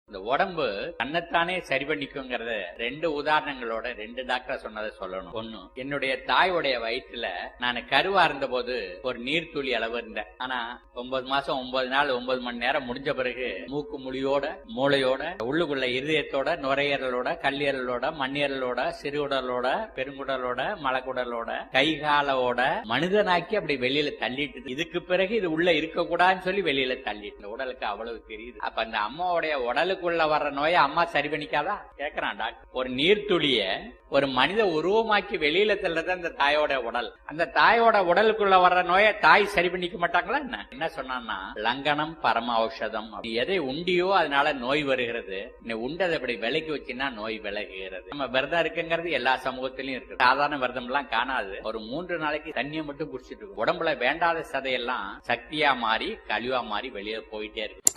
இந்த உடம்பு தன்னைத்தானே சரி பண்ணிக்குங்கிறத 2 உதாரணங்களோட 2 டாக்டர் சொன்னதை சொல்லணும். ஒண்ணு, என்னுடைய தாயோடைய வயிற்றுல நான் கருவா இருந்த போது ஒரு நீர்த்துளி அளவு இருந்தேன். ஆனா 9 மாசம் 9 நாள் 9 மணி நேரம் முடிஞ்ச பிறகு மூக்கு முழியோட மூளையோட உள்ளுக்குள்ள இருதயத்தோட நுரையீரலோட கல்லீரலோட மண்ணீரலோட சிறுகுடலோட பெருங்குடலோட மலக்குடலோட கைகாலோட மனிதனாக்கி அப்படி வெளியில தள்ளிட்டு, இதுக்கு பிறகு இது உள்ள இருக்க கூடாதுன்னு சொல்லி வெளியில தள்ளிட்டு, உடலுக்கு அவ்வளவு தெரியுது. அப்ப அந்த அம்மாவுடைய உடலுக்குள்ள வர்ற நோயை அம்மா சரி பண்ணிக்காதா கேக்குறான் டாக்டர். ஒரு நீர்த்துளிய ஒரு மனித உருவமாக்கி வெளியில தள்ளுறது அந்த தாயோட உடல். அந்த தாயோட உடலுக்குள்ள வர்ற நோயை தாய் சரி பண்ணிக்க மாட்டாங்களா? என்ன சொன்னான்னா, லங்கனம் பரம ஔஷதம். எதை உண்டியோ அதனால நோய் வருகிறது. நீ உண்டதை இப்படி விலக்கி வச்சுன்னா நோய் விலகுகிறது. நம்ம விரதம் இருக்குங்கிறது எல்லா சமூகத்திலயும் இருக்கு. சாதாரண விரதம் எல்லாம் காணாது. ஒரு 3 நாளைக்கு தண்ணியை மட்டும் குடிச்சிட்டு இருக்கும். உடம்புல வேண்டாத சதையெல்லாம் சக்தியா மாறி கழிவா மாறி வெளியே போயிட்டே இருக்கு.